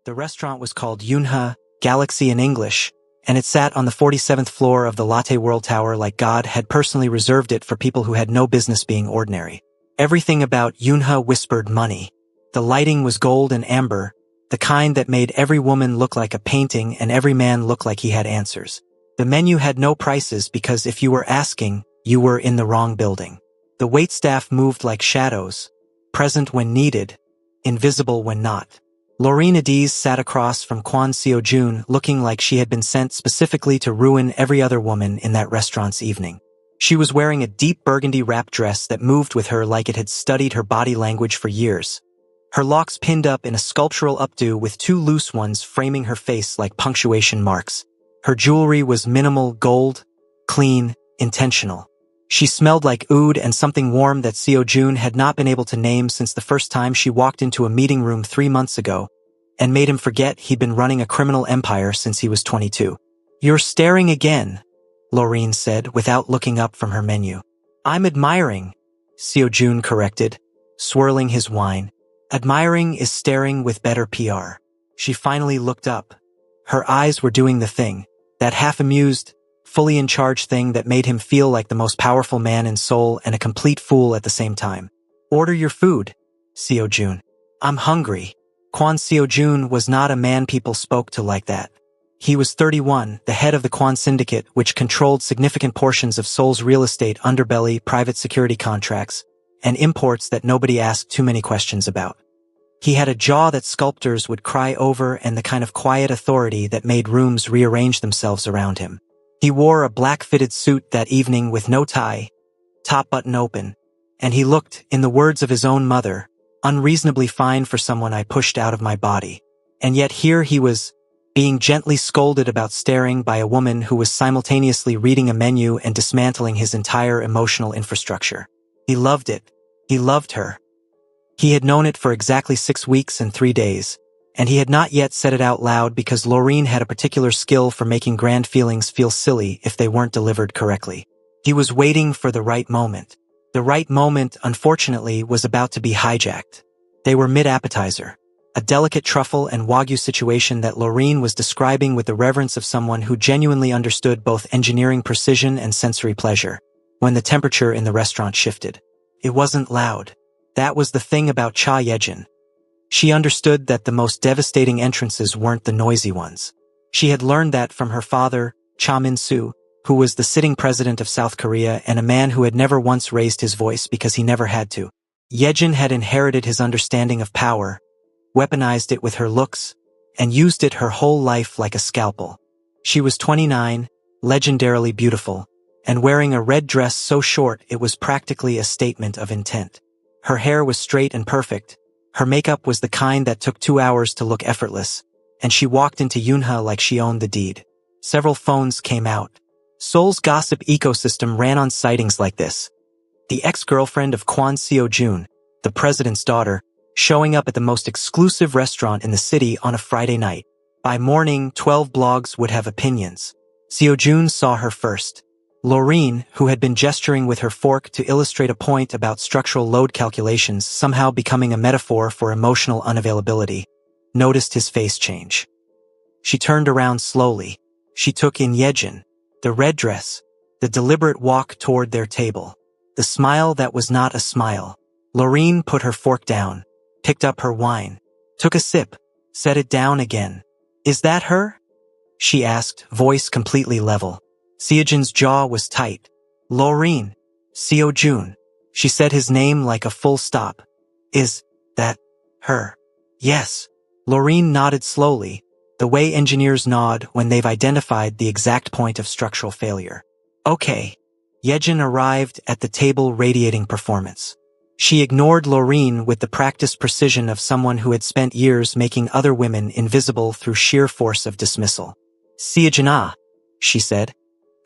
The restaurant was called Yunhe, Galaxy in English, and it sat on the 47th floor of the Latte World Tower like God had personally reserved it for people who had no business being ordinary. Everything about Yunhe whispered money. The lighting was gold and amber, the kind that made every woman look like a painting and every man look like he had answers. The menu had no prices because if you were asking, you were in the wrong building. The waitstaff moved like shadows, present when needed, invisible when not. Laureen Adiz sat across from Kwon Seo-jun looking like she had been sent specifically to ruin every other woman in that restaurant's evening. She was wearing a deep burgundy wrap dress that moved with her like it had studied her body language for years. Her locks pinned up in a sculptural updo with two loose ones framing her face like punctuation marks. Her jewelry was minimal gold, clean, intentional. She smelled like oud and something warm that Seo-jun had not been able to name since the first time she walked into a meeting room 3 months ago, and made him forget he'd been running a criminal empire since he was 22. "You're staring again," Laureen said without looking up from her menu. "I'm admiring," Seo-jun corrected, swirling his wine. "Admiring is staring with better PR." She finally looked up. Her eyes were doing the thing, that half-amused, fully in charge thing that made him feel like the most powerful man in Seoul and a complete fool at the same time. "Order your food, Seo-jun. I'm hungry." Kwon Seo-jun was not a man people spoke to like that. He was 31, the head of the Kwon Syndicate, which controlled significant portions of Seoul's real estate underbelly, private security contracts, and imports that nobody asked too many questions about. He had a jaw that sculptors would cry over and the kind of quiet authority that made rooms rearrange themselves around him. He wore a black-fitted suit that evening with no tie, top button open, and he looked, in the words of his own mother, unreasonably fine for someone I pushed out of my body. And yet here he was, being gently scolded about staring by a woman who was simultaneously reading a menu and dismantling his entire emotional infrastructure. He loved it. He loved her. He had known it for exactly 6 weeks and 3 days, and he had not yet said it out loud because Laureen had a particular skill for making grand feelings feel silly if they weren't delivered correctly. He was waiting for the right moment. The right moment, unfortunately, was about to be hijacked. They were mid-appetizer, a delicate truffle and wagyu situation that Laureen was describing with the reverence of someone who genuinely understood both engineering precision and sensory pleasure, when the temperature in the restaurant shifted. It wasn't loud. That was the thing about Cha Yejin. She understood that the most devastating entrances weren't the noisy ones. She had learned that from her father, Cha Min-soo, who was the sitting president of South Korea and a man who had never once raised his voice because he never had to. Yejin had inherited his understanding of power, weaponized it with her looks, and used it her whole life like a scalpel. She was 29, legendarily beautiful, and wearing a red dress so short it was practically a statement of intent. Her hair was straight and perfect. Her makeup was the kind that took 2 hours to look effortless, and she walked into Yunhe like she owned the deed. Several phones came out. Seoul's gossip ecosystem ran on sightings like this. The ex-girlfriend of Kwon Seo-jun, the president's daughter, showing up at the most exclusive restaurant in the city on a Friday night. By morning, 12 blogs would have opinions. Seo-jun saw her first. Laureen, who had been gesturing with her fork to illustrate a point about structural load calculations somehow becoming a metaphor for emotional unavailability, noticed his face change. She turned around slowly. She took in Yejin, the red dress, the deliberate walk toward their table, the smile that was not a smile. Laureen put her fork down, picked up her wine, took a sip, set it down again. "Is that her?" she asked, voice completely level. Seojin's jaw was tight. "Laureen, Seo-jun." She said his name like a full stop. "Is that her?" "Yes." Laureen nodded slowly, the way engineers nod when they've identified the exact point of structural failure. "Okay." Yejin arrived at the table radiating performance. She ignored Laureen with the practiced precision of someone who had spent years making other women invisible through sheer force of dismissal. "Seojin, she said,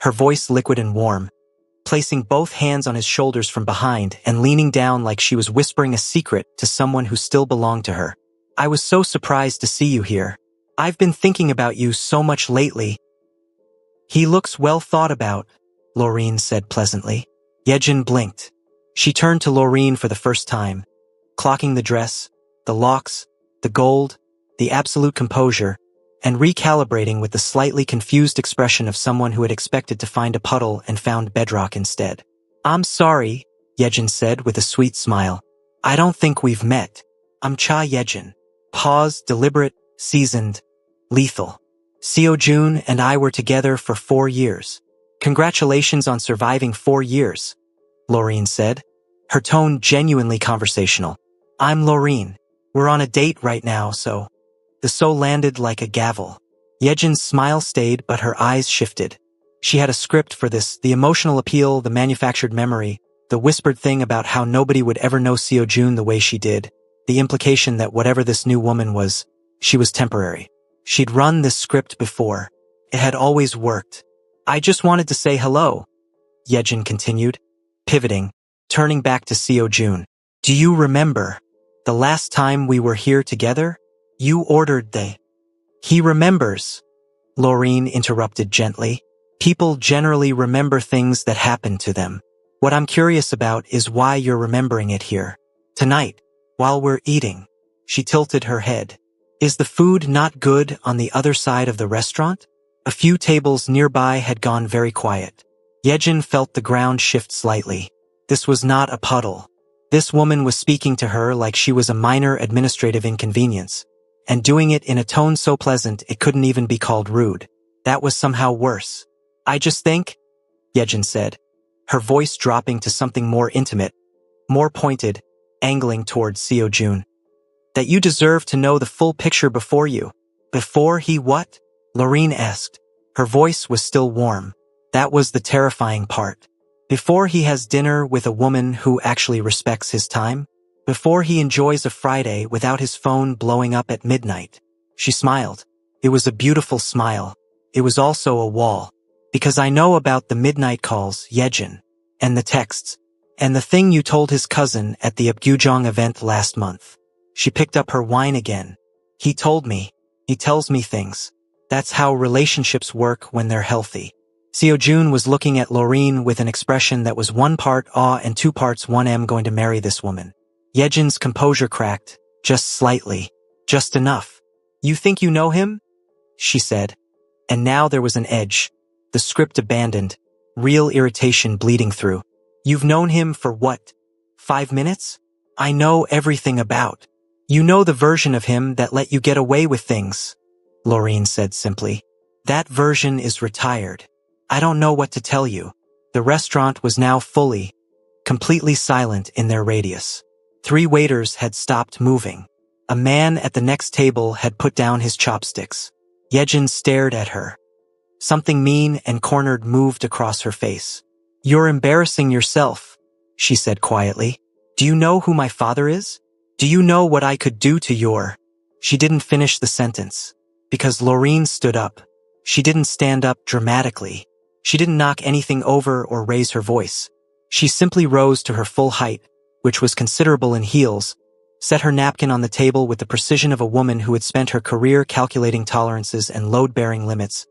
her voice liquid and warm, placing both hands on his shoulders from behind and leaning down like she was whispering a secret to someone who still belonged to her. "I was so surprised to see you here. I've been thinking about you so much lately." "He looks well thought about," Laureen said pleasantly. Yejin blinked. She turned to Laureen for the first time, clocking the dress, the locks, the gold, the absolute composure, and recalibrating with the slightly confused expression of someone who had expected to find a puddle and found bedrock instead. "I'm sorry," Yejin said with a sweet smile. "I don't think we've met. I'm Cha Yejin." Pause, deliberate, seasoned, lethal. Seo Jun and I were together for 4 years. "Congratulations on surviving 4 years," Laureen said, her tone genuinely conversational. "I'm Laureen. We're on a date right now, so..." The "so" landed like a gavel. Yejin's smile stayed, but her eyes shifted. She had a script for this, the emotional appeal, the manufactured memory, the whispered thing about how nobody would ever know Seo Jun the way she did, the implication that whatever this new woman was, she was temporary. She'd run this script before. It had always worked. "I just wanted to say hello," Yejin continued, pivoting, turning back to Seo Jun. "Do you remember the last time we were here together? You ordered the..." "He remembers," Laureen interrupted gently. "People generally remember things that happened to them. What I'm curious about is why you're remembering it here. Tonight, while we're eating." She tilted her head. "Is the food not good on the other side of the restaurant?" A few tables nearby had gone very quiet. Yejin felt the ground shift slightly. This was not a puddle. This woman was speaking to her like she was a minor administrative inconvenience, and doing it in a tone so pleasant it couldn't even be called rude. That was somehow worse. "I just think," Yejin said, her voice dropping to something more intimate, more pointed, angling towards Seo Jun, "that you deserve to know the full picture before you." "Before he what?" Laureen asked. Her voice was still warm. That was the terrifying part. "Before he has dinner with a woman who actually respects his time? Before he enjoys a Friday without his phone blowing up at midnight?" She smiled. It was a beautiful smile. It was also a wall. "Because I know about the midnight calls, Yejin, and the texts, and the thing you told his cousin at the Apgujeong event last month." She picked up her wine again. "He told me. He tells me things. That's how relationships work when they're healthy." Seo Jun was looking at Laureen with an expression that was 1 part awe and 2 parts 1M going to marry this woman. Yejin's composure cracked, just slightly, just enough. "You think you know him?" she said. And now there was an edge. The script abandoned, real irritation bleeding through. "You've known him for what? 5 minutes? I know everything about. You know the version of him that let you get away with things," Laureen said simply. "That version is retired. I don't know what to tell you." The restaurant was now fully, completely silent in their radius. 3 waiters had stopped moving. A man at the next table had put down his chopsticks. Yejin stared at her. Something mean and cornered moved across her face. "You're embarrassing yourself," she said quietly. "Do you know who my father is? Do you know what I could do to your..." She didn't finish the sentence, because Laureen stood up. She didn't stand up dramatically. She didn't knock anything over or raise her voice. She simply rose to her full height, which was considerable in heels, set her napkin on the table with the precision of a woman who had spent her career calculating tolerances and load-bearing limits,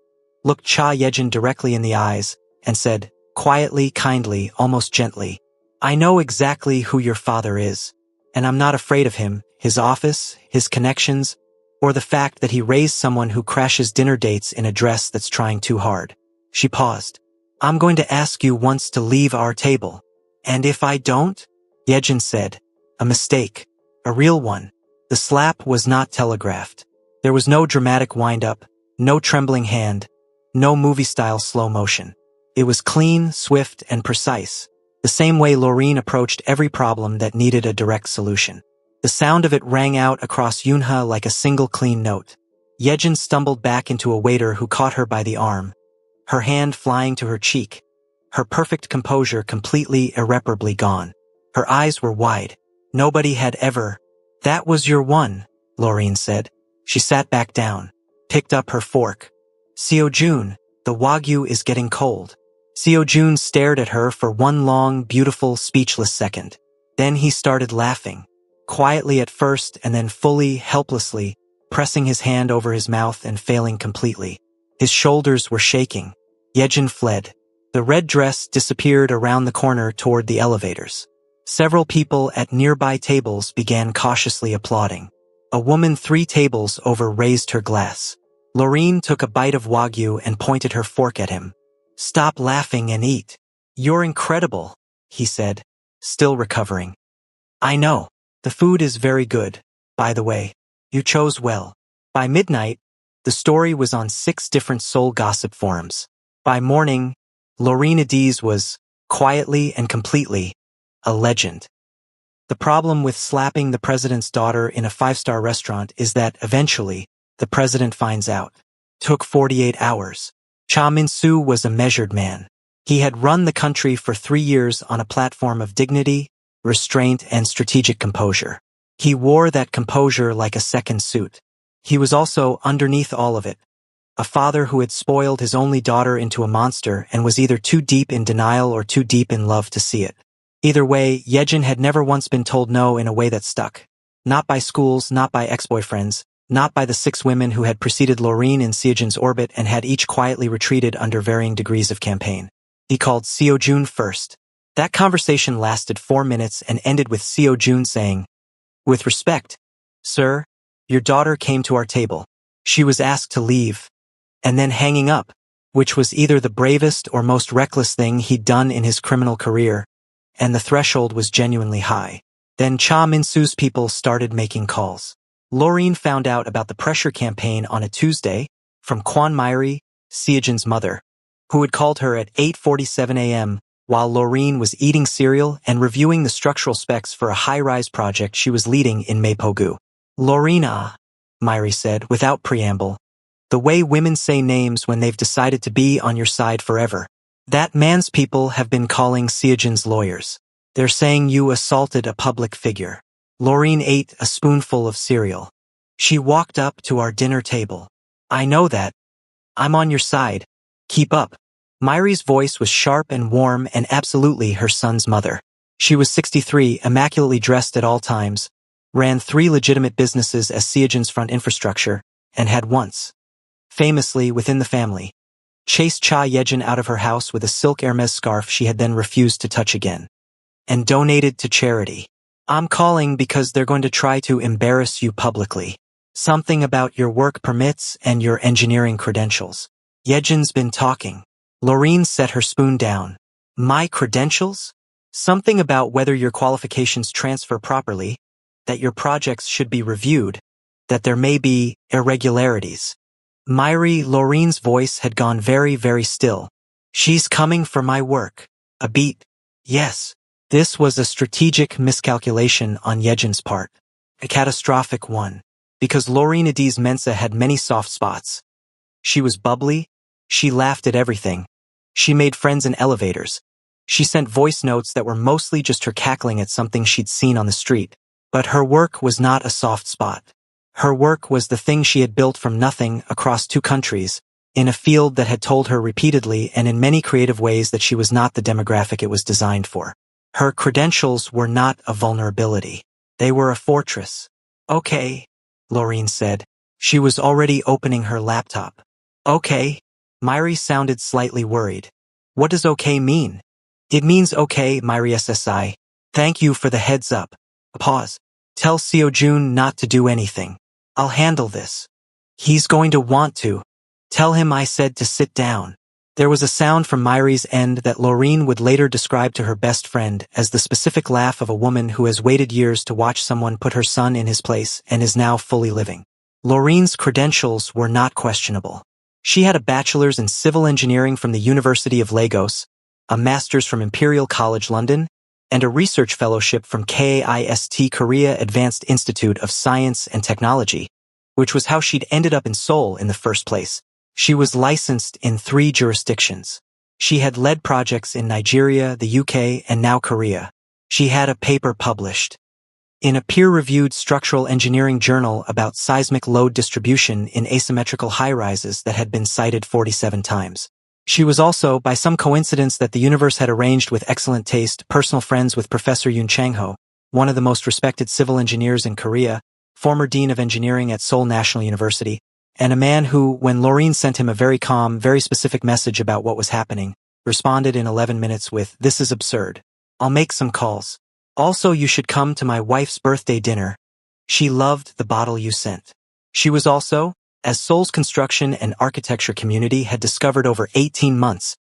looked Cha Yejin directly in the eyes, and said, quietly, kindly, almost gently, "I know exactly who your father is, and I'm not afraid of him, his office, his connections, or the fact that he raised someone who crashes dinner dates in a dress that's trying too hard." She paused. "I'm going to ask you once to leave our table. And if I don't?" Yejin said. "A mistake. A real one." The slap was not telegraphed. There was no dramatic wind-up, no trembling hand, no movie-style slow motion. It was clean, swift, and precise, the same way Laureen approached every problem that needed a direct solution. The sound of it rang out across Yunha like a single clean note. Yejin stumbled back into a waiter who caught her by the arm, her hand flying to her cheek, her perfect composure completely irreparably gone. Her eyes were wide. Nobody had ever... "That was your one," Laureen said. She sat back down, picked up her fork. "Seo Jun, the Wagyu is getting cold." Seo Jun stared at her for one long, beautiful, speechless second. Then he started laughing, quietly at first and then fully, helplessly, pressing his hand over his mouth and failing completely. His shoulders were shaking. Yejin fled. The red dress disappeared around the corner toward the elevators. Several people at nearby tables began cautiously applauding. A woman 3 tables over raised her glass. Lorene took a bite of Wagyu and pointed her fork at him. "Stop laughing and eat." "You're incredible," he said, still recovering. "I know. The food is very good. By the way, you chose well." By midnight, the story was on 6 different Seoul gossip forums. By morning, Lorene Adiz was, quietly and completely, a legend. The problem with slapping the president's daughter in a 5-star restaurant is that, eventually, the president finds out. Took 48 hours. Cha Min-soo was a measured man. He had run the country for 3 years on a platform of dignity, restraint, and strategic composure. He wore that composure like a second suit. He was also, underneath all of it, a father who had spoiled his only daughter into a monster and was either too deep in denial or too deep in love to see it. Either way, Yejin had never once been told no in a way that stuck. Not by schools, not by ex-boyfriends, not by the 6 women who had preceded Lorene in Seojun's orbit and had each quietly retreated under varying degrees of campaign. He called Seojun first. That conversation lasted 4 minutes and ended with Seojun saying, "With respect, sir, your daughter came to our table. She was asked to leave," and then hanging up, which was either the bravest or most reckless thing he'd done in his criminal career, and the threshold was genuinely high. Then Cha Min-soo's people started making calls. Lorene found out about the pressure campaign on a Tuesday from Kwon Myri, Seojun's mother, who had called her at 8:47 a.m. while Lorene was eating cereal and reviewing the structural specs for a high-rise project she was leading in Mapogu. "Lorena," Myri said without preamble, "the way women say names when they've decided to be on your side forever. That man's people have been calling Seojun's lawyers. They're saying you assaulted a public figure." Lorene ate a spoonful of cereal. "She walked up to our dinner table. I know that. I'm on your side. Keep up." Myri's voice was sharp and warm and absolutely her son's mother. She was 63, immaculately dressed at all times, ran 3 legitimate businesses as Seojun's front infrastructure, and had once, famously within the family, chased Cha Yejin out of her house with a silk Hermes scarf she had then refused to touch again, and donated to charity. "I'm calling because they're going to try to embarrass you publicly. Something about your work permits and your engineering credentials." Yejin's been talking. Lorene set her spoon down. "My credentials? Something about whether your qualifications transfer properly, that your projects should be reviewed, that there may be irregularities." Lorene's voice had gone very, very still. "She's coming for my work." A beat. Yes. This was a strategic miscalculation on Yejin's part. A catastrophic one. Because Lorene Adiz Mensa had many soft spots. She was bubbly. She laughed at everything. She made friends in elevators. She sent voice notes that were mostly just her cackling at something she'd seen on the street. But her work was not a soft spot. Her work was the thing she had built from nothing across 2 countries, in a field that had told her repeatedly and in many creative ways that she was not the demographic it was designed for. Her credentials were not a vulnerability. They were a fortress. "Okay," Lorene said. She was already opening her laptop. "Okay." Myri sounded slightly worried. "What does okay mean?" "It means okay, Myri SSI. Thank you for the heads up." A pause. "Tell Seojun not to do anything. I'll handle this." "He's going to want to. Tell him I said to sit down." There was a sound from Myri's end that Lorene would later describe to her best friend as the specific laugh of a woman who has waited years to watch someone put her son in his place and is now fully living. Lorene's credentials were not questionable. She had a bachelor's in civil engineering from the University of Lagos, a master's from Imperial College London, and a research fellowship from KIST Korea Advanced Institute of Science and Technology, which was how she'd ended up in Seoul in the first place. She was licensed in 3 jurisdictions. She had led projects in Nigeria, the UK, and now Korea. She had a paper published in a peer-reviewed structural engineering journal about seismic load distribution in asymmetrical high-rises that had been cited 47 times. She was also, by some coincidence that the universe had arranged with excellent taste, personal friends with Professor Yoon Chang-ho, one of the most respected civil engineers in Korea, former dean of engineering at Seoul National University, and a man who, when Lorene sent him a very calm, very specific message about what was happening, responded in 11 minutes with, "This is absurd. I'll make some calls. Also, you should come to my wife's birthday dinner." She loved the bottle you sent. She was also, as Seoul's construction and architecture community had discovered over 18 months,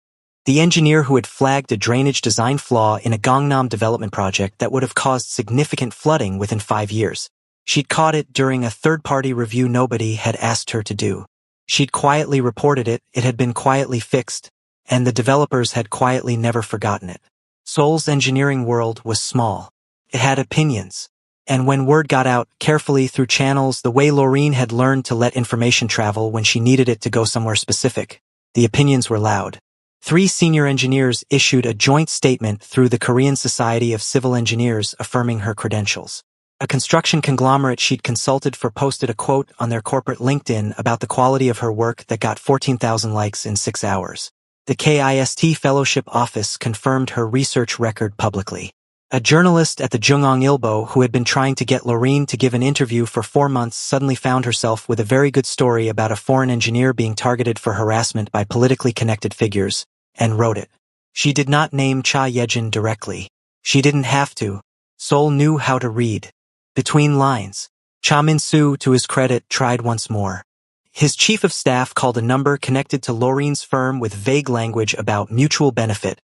the engineer who had flagged a drainage design flaw in a Gangnam development project that would have caused significant flooding within 5 years. She'd caught it during a third-party review nobody had asked her to do. She'd quietly reported it had been quietly fixed, and the developers had quietly never forgotten it. Seoul's engineering world was small. It had opinions. And when word got out carefully through channels the way Laureen had learned to let information travel when she needed it to go somewhere specific, the opinions were loud. 3 senior engineers issued a joint statement through the Korean Society of Civil Engineers affirming her credentials. A construction conglomerate she'd consulted for posted a quote on their corporate LinkedIn about the quality of her work that got 14,000 likes in 6 hours. The KIST Fellowship Office confirmed her research record publicly. A journalist at the Jungong-ilbo who had been trying to get Laureen to give an interview for 4 months suddenly found herself with a very good story about a foreign engineer being targeted for harassment by politically connected figures, and wrote it. She did not name Cha Yejin directly. She didn't have to. Seoul knew how to read. Between lines, Cha Min-soo, to his credit, tried once more. His chief of staff called a number connected to Laureen's firm with vague language about mutual benefit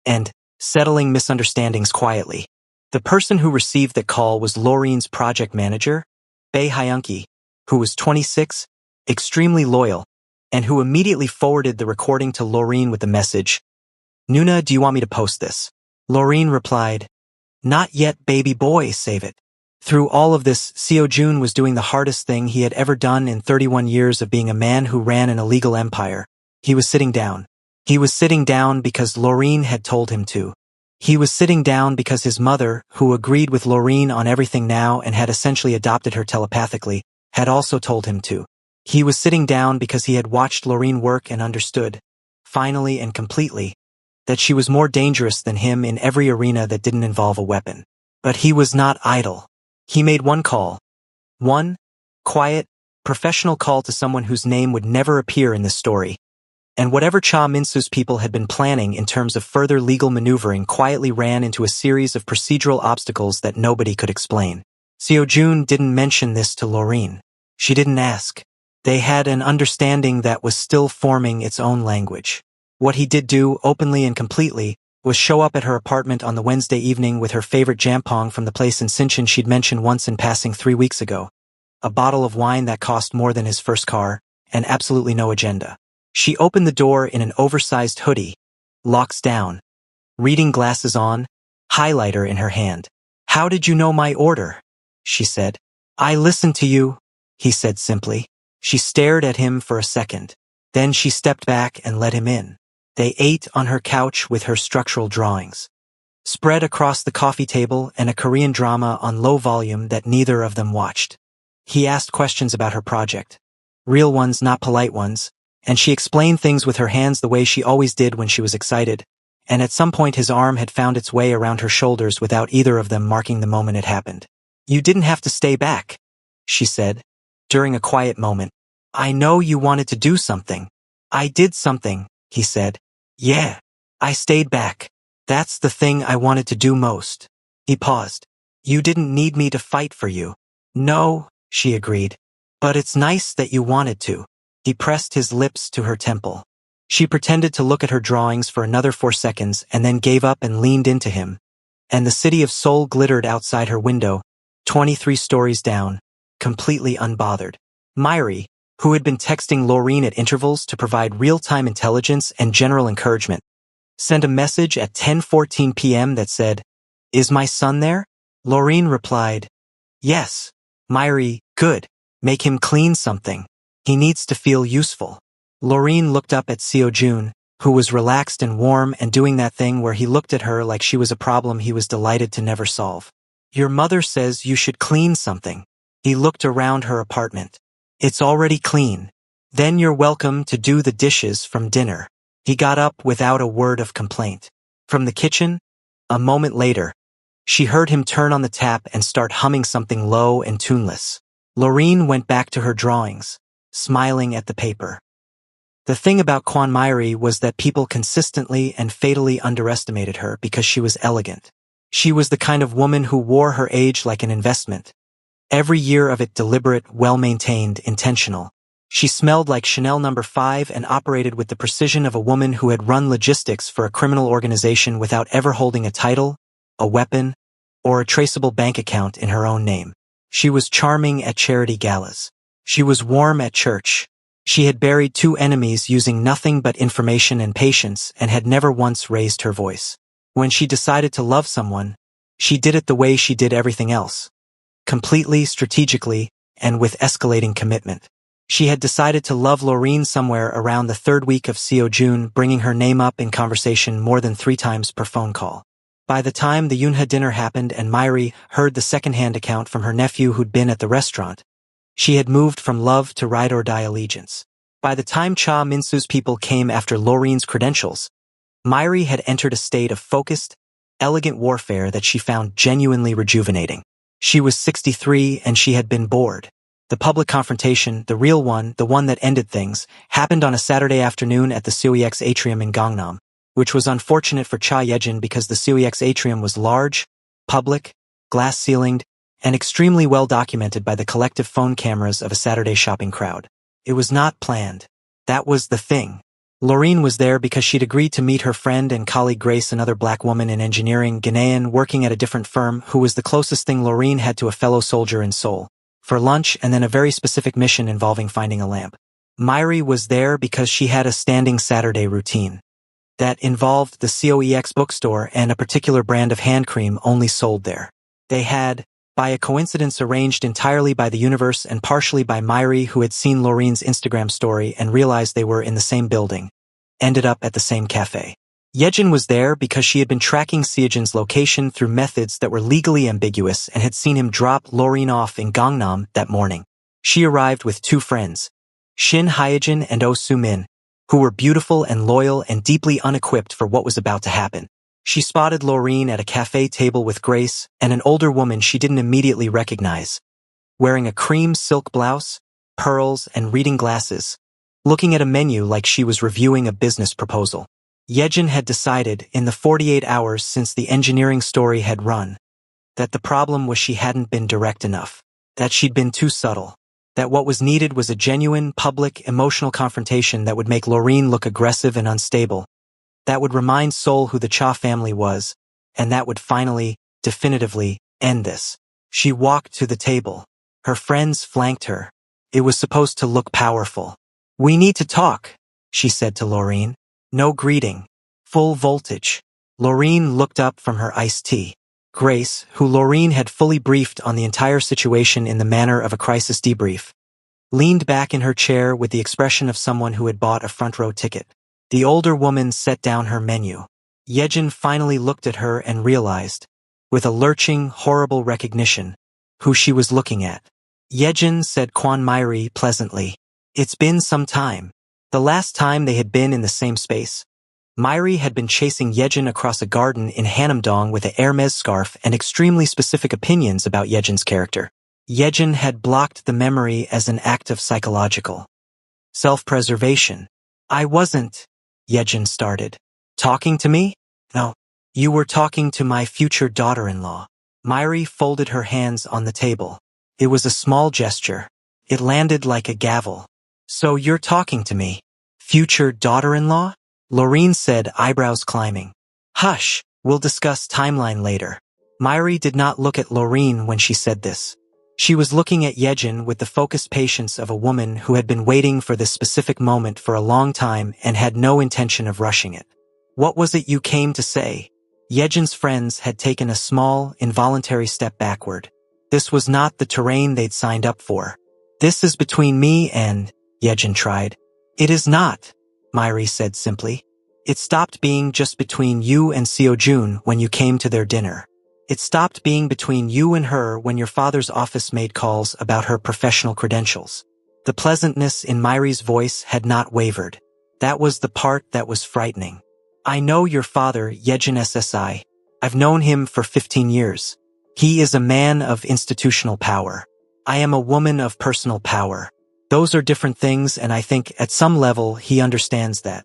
and settling misunderstandings quietly. The person who received the call was Laureen's project manager, Bae Hyunki, who was 26, extremely loyal, and who immediately forwarded the recording to Laureen with the message, "Nuna, do you want me to post this?" Laureen replied, "Not yet, baby boy, save it." Through all of this, Seo-jun was doing the hardest thing he had ever done in 31 years of being a man who ran an illegal empire. He was sitting down. He was sitting down because Laureen had told him to. He was sitting down because his mother, who agreed with Laureen on everything now and had essentially adopted her telepathically, had also told him to. He was sitting down because he had watched Laureen work and understood, finally and completely, that she was more dangerous than him in every arena that didn't involve a weapon. But he was not idle. He made one call. One quiet, professional call to someone whose name would never appear in this story. And whatever Cha Min-soo's people had been planning in terms of further legal maneuvering quietly ran into a series of procedural obstacles that nobody could explain. Seo-jun didn't mention this to Laureen. She didn't ask. They had an understanding that was still forming its own language. What he did do, openly and completely, was show up at her apartment on the Wednesday evening with her favorite jampong from the place in Sinchon she'd mentioned once in passing 3 weeks ago. A bottle of wine that cost more than his first car, and absolutely no agenda. She opened the door in an oversized hoodie, locks down, reading glasses on, highlighter in her hand. "How did you know my order?" she said. "I listened to you," he said simply. She stared at him for a second. Then she stepped back and let him in. They ate on her couch with her structural drawings spread across the coffee table and a Korean drama on low volume that neither of them watched. He asked questions about her project. Real ones, not polite ones, and she explained things with her hands the way she always did when she was excited, and at some point his arm had found its way around her shoulders without either of them marking the moment it happened. "You didn't have to stay back," she said, during a quiet moment. "I know you wanted to do something." "I did something," he said. "Yeah. I stayed back. That's the thing I wanted to do most." He paused. "You didn't need me to fight for you." "No," she agreed. "But it's nice that you wanted to." He pressed his lips to her temple. She pretended to look at her drawings for another 4 seconds and then gave up and leaned into him. And the city of Seoul glittered outside her window, 23 stories down, completely unbothered. Myri, who had been texting Laureen at intervals to provide real-time intelligence and general encouragement, sent a message at 10:14 p.m. that said, "Is my son there?" Laureen replied, "Yes." Myri, "Good. Make him clean something. He needs to feel useful." Laureen looked up at Seo-jun, who was relaxed and warm and doing that thing where he looked at her like she was a problem he was delighted to never solve. "Your mother says you should clean something." He looked around her apartment. "It's already clean. Then you're welcome to do the dishes from dinner." He got up without a word of complaint. From the kitchen, a moment later, she heard him turn on the tap and start humming something low and tuneless. Laureen went back to her drawings, smiling at the paper. The thing about Kwan Myri was that people consistently and fatally underestimated her because she was elegant. She was the kind of woman who wore her age like an investment. Every year of it deliberate, well-maintained, intentional. She smelled like Chanel No. 5 and operated with the precision of a woman who had run logistics for a criminal organization without ever holding a title, a weapon, or a traceable bank account in her own name. She was charming at charity galas. She was warm at church. She had buried two enemies using nothing but information and patience and had never once raised her voice. When she decided to love someone, she did it the way she did everything else. Completely, strategically, and with escalating commitment. She had decided to love Laureen somewhere around the third week of June, bringing her name up in conversation more than 3 times per phone call. By the time the Yunha dinner happened and Myri heard the second-hand account from her nephew who'd been at the restaurant, she had moved from love to ride-or-die allegiance. By the time Cha Minsu's people came after Laureen's credentials, Myri had entered a state of focused, elegant warfare that she found genuinely rejuvenating. She was 63 and she had been bored. The public confrontation, the real one, the one that ended things, happened on a Saturday afternoon at the COEX atrium in Gangnam, which was unfortunate for Cha Yejin because the COEX atrium was large, public, glass-ceilinged, and extremely well documented by the collective phone cameras of a Saturday shopping crowd. It was not planned. That was the thing. Laureen was there because she'd agreed to meet her friend and colleague Grace, another black woman in engineering, Ghanaian, working at a different firm, who was the closest thing Laureen had to a fellow soldier in Seoul, for lunch and then a very specific mission involving finding a lamp. Myri was there because she had a standing Saturday routine that involved the COEX bookstore and a particular brand of hand cream only sold there. They had, by a coincidence arranged entirely by the universe and partially by Myri, who had seen Laureen's Instagram story and realized they were in the same building, ended up at the same cafe. Yejin was there because she had been tracking Seojin's location through methods that were legally ambiguous and had seen him drop Laureen off in Gangnam that morning. She arrived with 2 friends, Shin Hyejin and Oh Soo-min, who were beautiful and loyal and deeply unequipped for what was about to happen. She spotted Laureen at a cafe table with Grace and an older woman she didn't immediately recognize, wearing a cream silk blouse, pearls, and reading glasses, looking at a menu like she was reviewing a business proposal. Yejin had decided, in the 48 hours since the engineering story had run, that the problem was she hadn't been direct enough, that she'd been too subtle, that what was needed was a genuine, public, emotional confrontation that would make Laureen look aggressive and unstable, that would remind Seoul who the Cha family was, and that would finally, definitively, end this. She walked to the table. Her friends flanked her. It was supposed to look powerful. "We need to talk," she said to Laureen. No greeting. Full voltage. Laureen looked up from her iced tea. Grace, who Laureen had fully briefed on the entire situation in the manner of a crisis debrief, leaned back in her chair with the expression of someone who had bought a front-row ticket. The older woman set down her menu. Yejin finally looked at her and realized, with a lurching, horrible recognition, who she was looking at. "Yejin," said Kwan Myri pleasantly. "It's been some time." The last time they had been in the same space, Myri had been chasing Yejin across a garden in Hanamdong with a Hermes scarf and extremely specific opinions about Yejin's character. Yejin had blocked the memory as an act of psychological self-preservation. "I wasn't," Yejin started. "Talking to me? No. You were talking to my future daughter-in-law." Myri folded her hands on the table. It was a small gesture. It landed like a gavel. "So you're talking to me? Future daughter-in-law?" Laureen said, eyebrows climbing. "Hush, we'll discuss timeline later." Myri did not look at Laureen when she said this. She was looking at Yejin with the focused patience of a woman who had been waiting for this specific moment for a long time and had no intention of rushing it. "What was it you came to say?" Yejin's friends had taken a small, involuntary step backward. This was not the terrain they'd signed up for. "This is between me and," Yejin tried. "It is not," Myri said simply. "It stopped being just between you and Seojun when you came to their dinner. It stopped being between you and her when your father's office made calls about her professional credentials." The pleasantness in Myri's voice had not wavered. That was the part that was frightening. "I know your father, Yejin SSI. I've known him for 15 years. He is a man of institutional power. I am a woman of personal power. Those are different things, and I think at some level he understands that."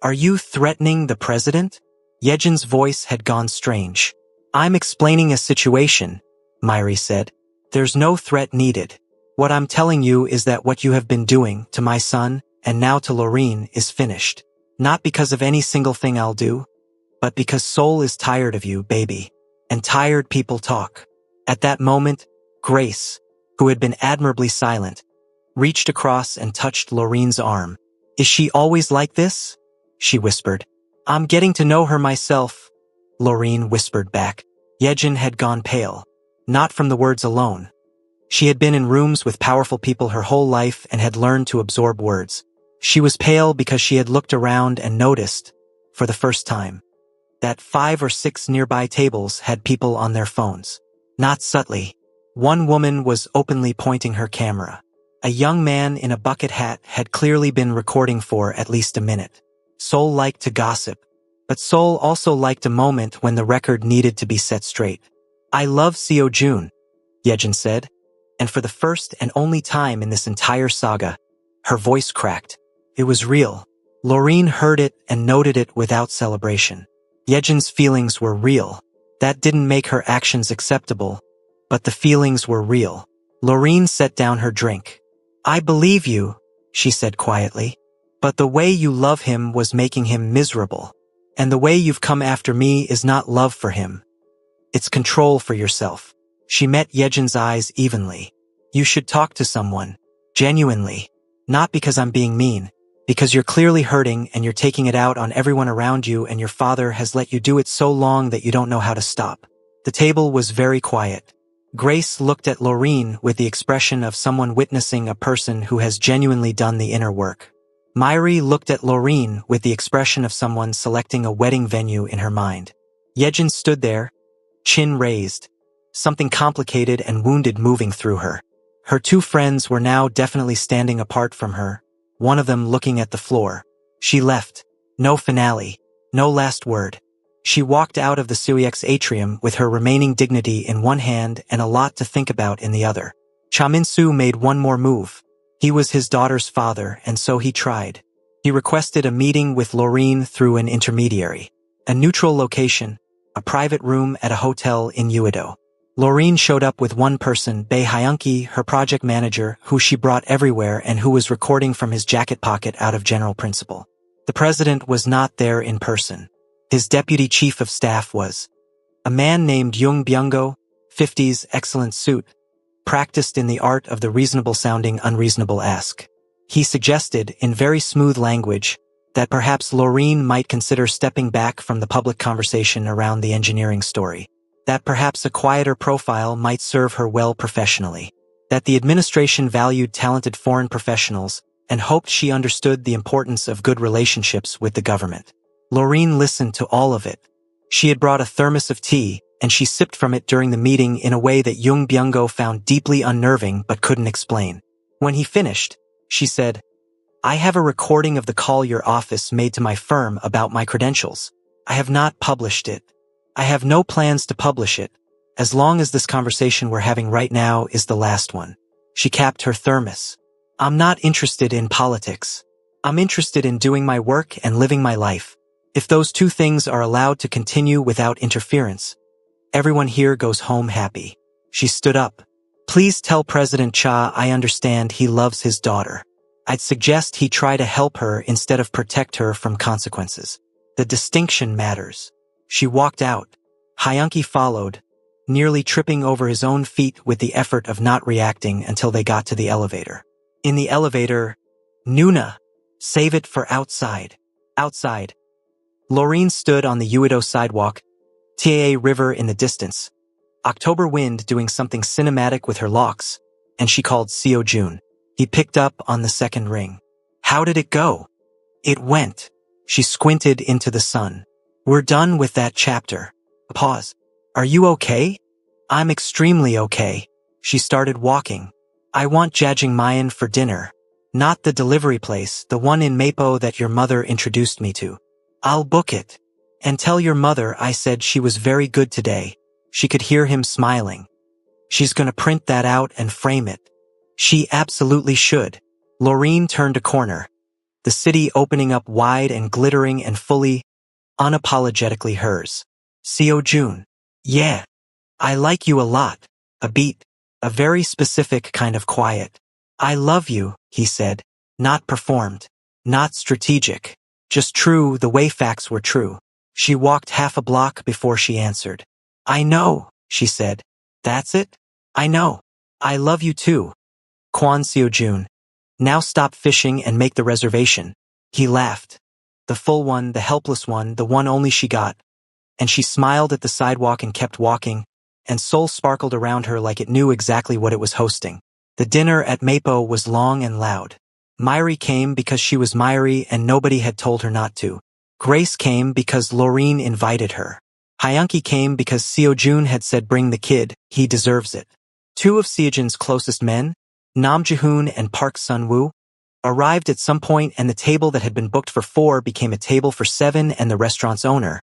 "Are you threatening the president?" Yejin's voice had gone strange. "I'm explaining a situation," Myri said. There's no threat needed. What I'm telling you is that what you have been doing to my son, and now to Lorene, is finished. Not because of any single thing I'll do, but because Soul is tired of you, baby. And tired people talk. At that moment, Grace, who had been admirably silent, reached across and touched Lorene's arm. Is she always like this? She whispered. I'm getting to know her myself, Lorene whispered back. Yejin had gone pale. Not from the words alone. She had been in rooms with powerful people her whole life and had learned to absorb words. She was pale because she had looked around and noticed, for the first time, that 5 or 6 nearby tables had people on their phones. Not subtly. One woman was openly pointing her camera. A young man in a bucket hat had clearly been recording for at least a minute. Soul liked to gossip, but Soul also liked a moment when the record needed to be set straight. I love Seo Jun, Yejin said, and for the first and only time in this entire saga, her voice cracked. It was real. Lorene heard it and noted it without celebration. Yejin's feelings were real. That didn't make her actions acceptable, but the feelings were real. Lorene set down her drink. I believe you, she said quietly, but the way you love him was making him miserable. And the way you've come after me is not love for him. It's control for yourself. She met Yejin's eyes evenly. You should talk to someone. Genuinely. Not because I'm being mean. Because you're clearly hurting and you're taking it out on everyone around you and your father has let you do it so long that you don't know how to stop. The table was very quiet. Grace looked at Lorene with the expression of someone witnessing a person who has genuinely done the inner work. Myri looked at Lorene with the expression of someone selecting a wedding venue in her mind. Yejin stood there, chin raised, something complicated and wounded moving through her. Her 2 friends were now definitely standing apart from her, one of them looking at the floor. She left. No finale. No last word. She walked out of the Suyex atrium with her remaining dignity in one hand and a lot to think about in the other. Cha Min-soo made one more move. He was his daughter's father, and so he tried. He requested a meeting with Lorene through an intermediary. A neutral location, a private room at a hotel in Uedo. Lorene showed up with one person, Bae Hyunki, her project manager, who she brought everywhere and who was recording from his jacket pocket out of general principle. The president was not there in person. His deputy chief of staff was a man named Jung Byung-go, 50s, excellent suit, practiced in the art of the reasonable-sounding unreasonable ask. He suggested, in very smooth language, that perhaps Lorene might consider stepping back from the public conversation around the engineering story. That perhaps a quieter profile might serve her well professionally. That the administration valued talented foreign professionals and hoped she understood the importance of good relationships with the government. Lorene listened to all of it. She had brought a thermos of tea, and she sipped from it during the meeting in a way that Jung Byung-go found deeply unnerving but couldn't explain. When he finished, she said, I have a recording of the call your office made to my firm about my credentials. I have not published it. I have no plans to publish it, as long as this conversation we're having right now is the last one. She capped her thermos. I'm not interested in politics. I'm interested in doing my work and living my life. If those 2 things are allowed to continue without interference, everyone here goes home happy. She stood up. Please tell President Cha I understand he loves his daughter. I'd suggest he try to help her instead of protect her from consequences. The distinction matters. She walked out. Hyunki followed, nearly tripping over his own feet with the effort of not reacting until they got to the elevator. In the elevator, Nuna, save it for outside. Outside. Lorene stood on the Uedo sidewalk, Taa River in the distance, October wind doing something cinematic with her locks, and she called Seo Jun. He picked up on the second ring. How did it go? It went. She squinted into the sun. We're done with that chapter. A pause. Are you okay? I'm extremely okay. She started walking. I want jjajangmyeon for dinner. Not the delivery place, the one in Mapo that your mother introduced me to. I'll book it. And tell your mother I said she was very good today. She could hear him smiling. She's gonna print that out and frame it. She absolutely should. Lorene turned a corner. The city opening up wide and glittering and fully, unapologetically hers. Seo Jun. Yeah. I like you a lot. A beat. A very specific kind of quiet. I love you, he said. Not performed. Not strategic. Just true the way facts were true. She walked half a block before she answered. I know, she said. That's it? I know. I love you too. Kwon Seo-jun. Now stop fishing and make the reservation. He laughed. The full one, the helpless one, the one only she got. And she smiled at the sidewalk and kept walking, and Seoul sparkled around her like it knew exactly what it was hosting. The dinner at Mapo was long and loud. Myri came because she was Myri and nobody had told her not to. Grace came because Loreen invited her. Hyunki came because Seo-jun had said bring the kid, he deserves it. Two of Seo-jun's closest men, Nam Ji-hoon and Park Sun-woo, arrived at some point and the table that had been booked for 4 became a table for 7 and the restaurant's owner,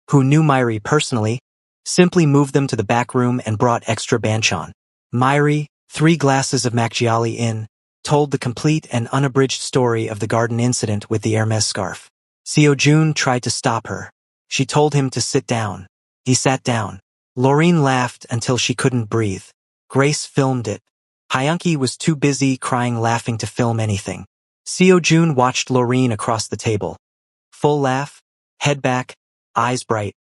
who knew Myri personally, simply moved them to the back room and brought extra banchan. Myri, 3 glasses of Macchiali in, told the complete and unabridged story of the garden incident with the Hermes scarf. Seo-jun tried to stop her. She told him to sit down. He sat down. Loreen laughed until she couldn't breathe. Grace filmed it. Hyunki was too busy crying laughing to film anything. Seo-jun watched Loreen across the table. Full laugh, head back, eyes bright.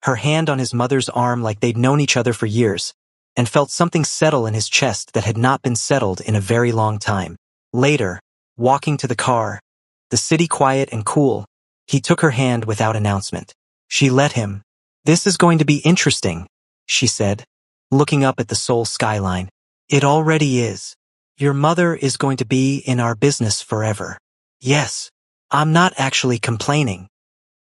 Her hand on his mother's arm like they'd known each other for years, and felt something settle in his chest that had not been settled in a very long time. Later, walking to the car, the city quiet and cool, he took her hand without announcement. She let him. This is going to be interesting, she said, looking up at the Seoul skyline. It already is. Your mother is going to be in our business forever. Yes, I'm not actually complaining.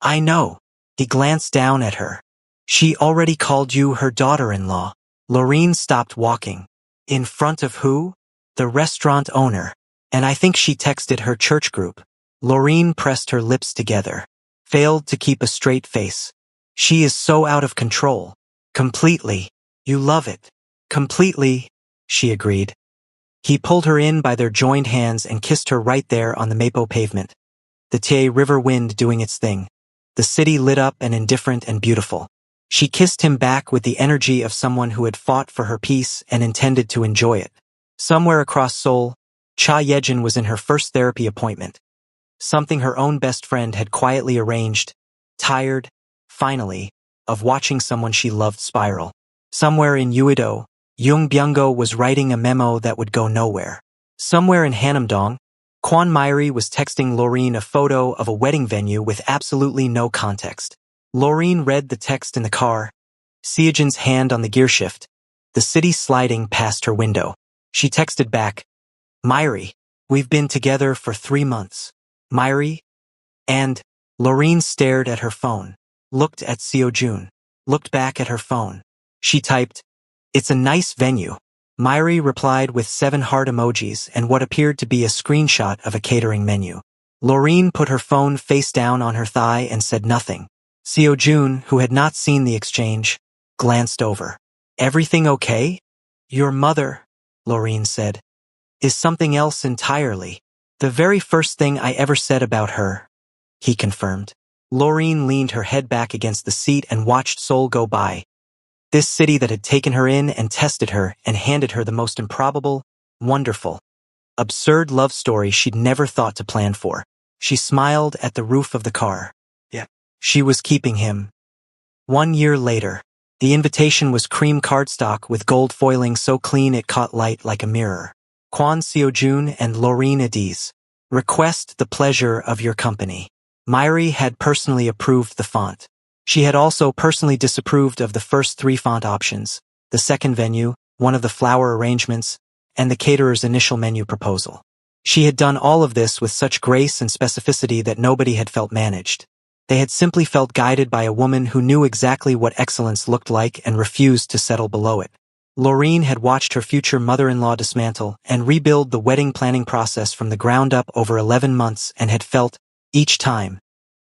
I know. He glanced down at her. She already called you her daughter-in-law. Loreen stopped walking. In front of who? The restaurant owner. And I think she texted her church group. Loreen pressed her lips together. Failed to keep a straight face. She is so out of control. Completely. You love it. Completely, she agreed. He pulled her in by their joined hands and kissed her right there on the Mapo pavement. The Tae River wind doing its thing. The city lit up and indifferent and beautiful. She kissed him back with the energy of someone who had fought for her peace and intended to enjoy it. Somewhere across Seoul, Cha Yejin was in her first therapy appointment. Something her own best friend had quietly arranged, tired, finally, of watching someone she loved spiral. Somewhere in Uido, Jung Byung-go was writing a memo that would go nowhere. Somewhere in Hanamdong, Kwon Myri was texting Loreen a photo of a wedding venue with absolutely no context. Loreen read the text in the car, Seo-jun's hand on the gearshift, the city sliding past her window. She texted back, Myri, we've been together for 3 months. Myri? And Loreen stared at her phone, looked at Seo-jun, looked back at her phone. She typed, it's a nice venue. Myri replied with 7 heart emojis and what appeared to be a screenshot of a catering menu. Loreen put her phone face down on her thigh and said nothing. Seo-jun, who had not seen the exchange, glanced over. Everything okay? Your mother, Loreen said, is something else entirely. The very first thing I ever said about her, he confirmed. Loreen leaned her head back against the seat and watched Seoul go by. This city that had taken her in and tested her and handed her the most improbable, wonderful, absurd love story she'd never thought to plan for. She smiled at the roof of the car. Yeah. She was keeping him. 1 year later, the invitation was cream cardstock with gold foiling so clean it caught light like a mirror. Kwon Seo-jun and Loreen Adiz. Request the pleasure of your company. Myri had personally approved the font. She had also personally disapproved of the first 3 font options, the second venue, one of the flower arrangements, and the caterer's initial menu proposal. She had done all of this with such grace and specificity that nobody had felt managed. They had simply felt guided by a woman who knew exactly what excellence looked like and refused to settle below it. Loreen had watched her future mother-in-law dismantle and rebuild the wedding planning process from the ground up over 11 months and had felt, each time,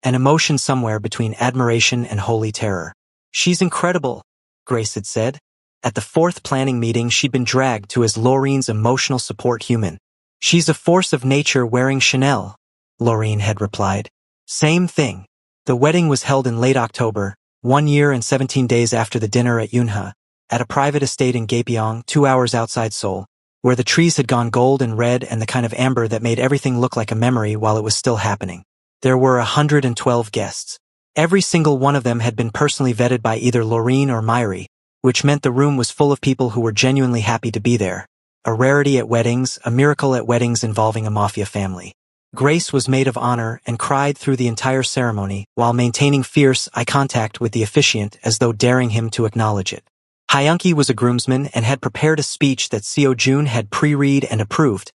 an emotion somewhere between admiration and holy terror. She's incredible, Grace had said. At the 4th planning meeting she'd been dragged to as Loreen's emotional support human. She's a force of nature wearing Chanel, Loreen had replied. Same thing. The wedding was held in late October, 1 year and 17 days after the dinner at Yunha, at a private estate in Gapyeong, 2 hours outside Seoul, where the trees had gone gold and red and the kind of amber that made everything look like a memory while it was still happening. There were 112 guests. Every single one of them had been personally vetted by either Laureen or Myri, which meant the room was full of people who were genuinely happy to be there. A rarity at weddings, a miracle at weddings involving a Mafia family. Grace was maid of honor and cried through the entire ceremony while maintaining fierce eye contact with the officiant as though daring him to acknowledge it. Hyunki was a groomsman and had prepared a speech that Seo-jun had pre-read and approved,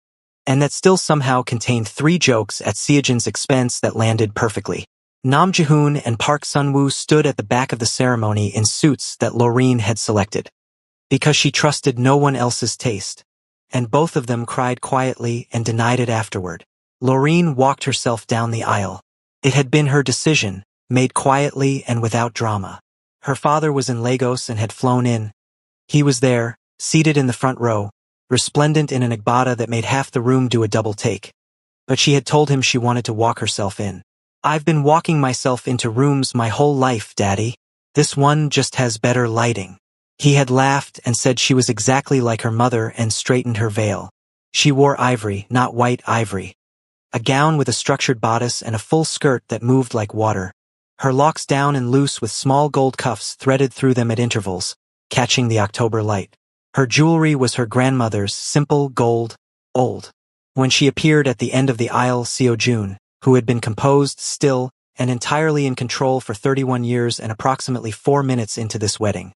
and that still somehow contained 3 jokes at Seo-jun's expense that landed perfectly. Nam Ji-hoon and Park Sun-woo stood at the back of the ceremony in suits that Laureen had selected, because she trusted no one else's taste, and both of them cried quietly and denied it afterward. Laureen walked herself down the aisle. It had been her decision, made quietly and without drama. Her father was in Lagos and had flown in. He was there, seated in the front row, resplendent in an agbada that made half the room do a double take. But she had told him she wanted to walk herself in. "I've been walking myself into rooms my whole life, Daddy. This one just has better lighting." He had laughed and said she was exactly like her mother and straightened her veil. She wore ivory, not white ivory. A gown with a structured bodice and a full skirt that moved like water. Her locks down and loose with small gold cuffs threaded through them at intervals, catching the October light. Her jewelry was her grandmother's, simple, gold, old. When she appeared at the end of the aisle, Seo-jun, who had been composed, still, and entirely in control for 31 years and approximately 4 minutes into this wedding,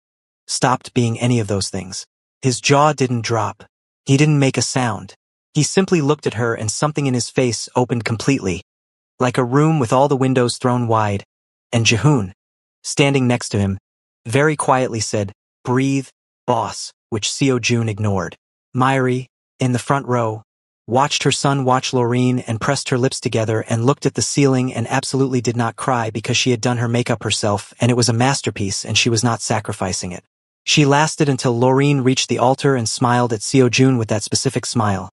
stopped being any of those things. His jaw didn't drop. He didn't make a sound. He simply looked at her and something in his face opened completely, like a room with all the windows thrown wide, and Ji-hoon, standing next to him, very quietly said, "Breathe, boss," which Seo-jun ignored. Myri, in the front row, watched her son watch Laureen and pressed her lips together and looked at the ceiling and absolutely did not cry because she had done her makeup herself and it was a masterpiece and she was not sacrificing it. She lasted until Laureen reached the altar and smiled at Seo-jun with that specific smile.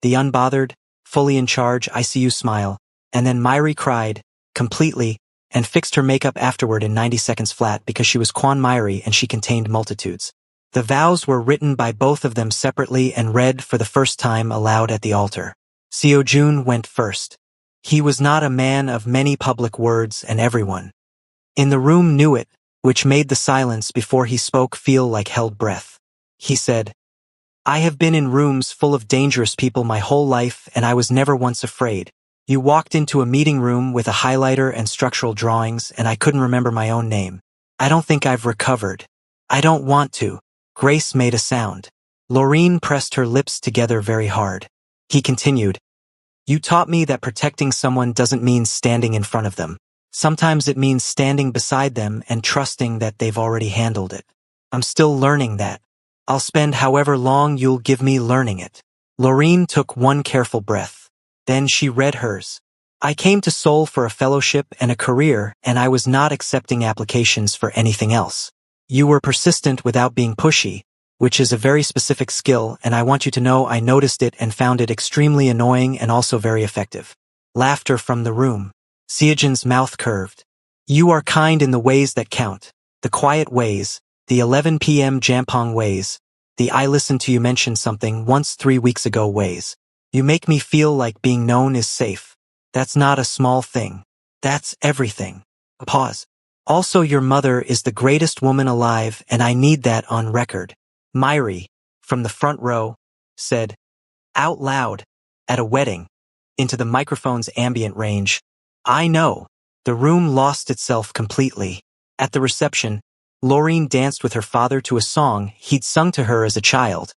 The unbothered, fully in charge ICU smile, and then Myri cried, completely, and fixed her makeup afterward in 90 seconds flat because she was Kwan Myri and she contained multitudes. The vows were written by both of them separately and read for the first time aloud at the altar. Seo-jun went first. He was not a man of many public words and everyone in the room knew it, which made the silence before he spoke feel like held breath. He said, "I have been in rooms full of dangerous people my whole life and I was never once afraid. You walked into a meeting room with a highlighter and structural drawings and I couldn't remember my own name. I don't think I've recovered. I don't want to." Grace made a sound. Laureen pressed her lips together very hard. He continued, "You taught me that protecting someone doesn't mean standing in front of them. Sometimes it means standing beside them and trusting that they've already handled it. I'm still learning that. I'll spend however long you'll give me learning it." Laureen took one careful breath. Then she read hers. "I came to Seoul for a fellowship and a career, and I was not accepting applications for anything else. You were persistent without being pushy, which is a very specific skill, and I want you to know I noticed it and found it extremely annoying and also very effective." Laughter from the room. Seo-jun's mouth curved. "You are kind in the ways that count, the quiet ways, the 11 p.m. Jampong ways, the I listened to you mention something once 3 weeks ago ways. You make me feel like being known is safe. That's not a small thing. That's everything." A pause. "Also, your mother is the greatest woman alive and I need that on record." Myri, from the front row, said, out loud, at a wedding, into the microphone's ambient range, "I know." The room lost itself completely. At the reception, Laureen danced with her father to a song he'd sung to her as a child,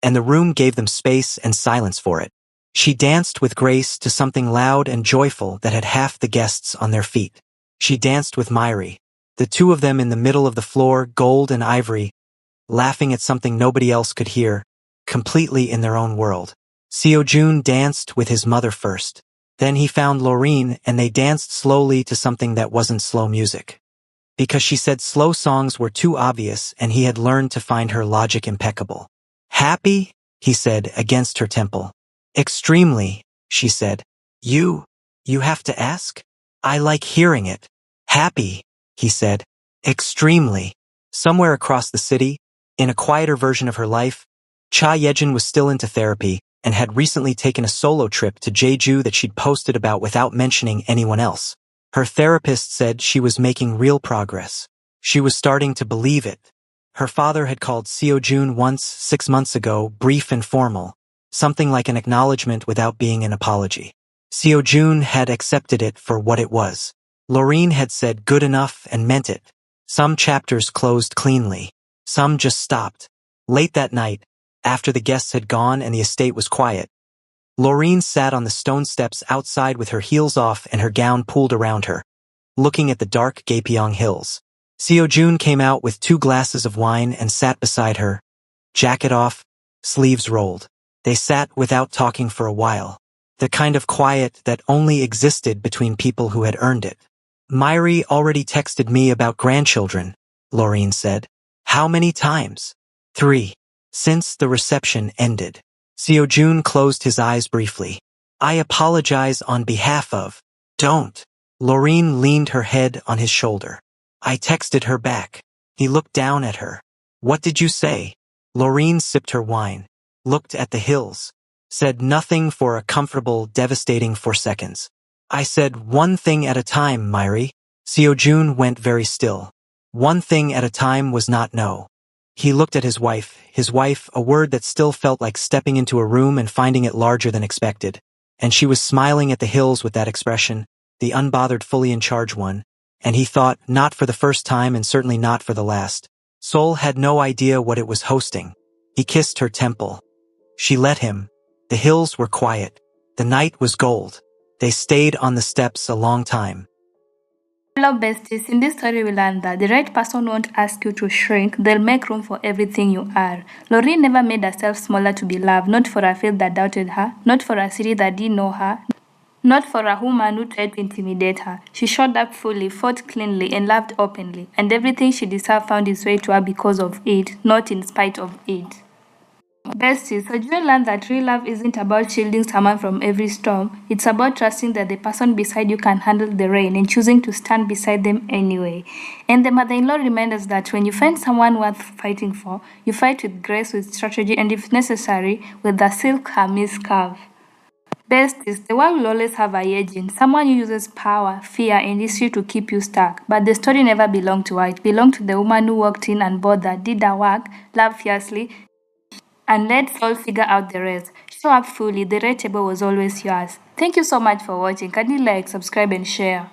and the room gave them space and silence for it. She danced with Grace to something loud and joyful that had half the guests on their feet. She danced with Myri, the two of them in the middle of the floor, gold and ivory, laughing at something nobody else could hear, completely in their own world. Seo-jun danced with his mother first. Then he found Laureen and they danced slowly to something that wasn't slow music. Because she said slow songs were too obvious and he had learned to find her logic impeccable. "Happy?" he said against her temple. "Extremely," she said. You have to ask? I like hearing it." "Happy," he said. "Extremely." Somewhere across the city, In a quieter version of her life, Cha Yejin was still into therapy and had recently taken a solo trip to Jeju that she'd posted about without mentioning anyone else. Her therapist said she was making real progress. She was starting to believe it. Her father had called Seo-jun once 6 months ago, brief and formal, something like an acknowledgement without being an apology. Seo-jun had accepted it for what it was. Loreen had said good enough and meant it. Some chapters closed cleanly. Some just stopped. Late that night, after the guests had gone and the estate was quiet, Loreen sat on the stone steps outside with her heels off and her gown pulled around her, looking at the dark Gapyeong hills. Seo-jun came out with 2 glasses of wine and sat beside her, jacket off, sleeves rolled. They sat without talking for a while, the kind of quiet that only existed between people who had earned it. Myri already texted me about grandchildren, Loreen said. How many times? 3. Since the reception ended. Seo-jun closed his eyes briefly. I apologize on behalf of. Don't. Loreen leaned her head on his shoulder. I texted her back. He looked down at her. What did you say? Loreen sipped her wine, looked at the hills, said nothing for a comfortable, devastating 4 seconds. I said one thing at a time, Myri. Seo-jun went very still. One thing at a time was not no. He looked at his wife, a word that still felt like stepping into a room and finding it larger than expected. And she was smiling at the hills with that expression, the unbothered fully in charge one, and he thought, not for the first time and certainly not for the last. Seoul had no idea what it was hosting. He kissed her temple. She let him. The hills were quiet. The night was gold. They stayed on the steps a long time. Hello besties, in this story we learned that the right person won't ask you to shrink, they'll make room for everything you are. Loreen never made herself smaller to be loved, not for a field that doubted her, not for a city that didn't know her, not for a woman who tried to intimidate her. She showed up fully, fought cleanly, and loved openly, and everything she deserved found its way to her because of it, not in spite of it. Besties, so Joy learned that real love isn't about shielding someone from every storm. It's about trusting that the person beside you can handle the rain and choosing to stand beside them anyway. And the mother-in-law reminds us that when you find someone worth fighting for, you fight with grace, with strategy, and if necessary, with the silk Hermes curve. Besties, the world will always have a agent, someone who uses power, fear, and history to keep you stuck. But the story never belonged to her. It belonged to the woman who walked in and bothered, did her work, loved fiercely, and let's all figure out the rest. Show up fully, the red table was always yours. Thank you so much for watching. Kindly like, subscribe and share.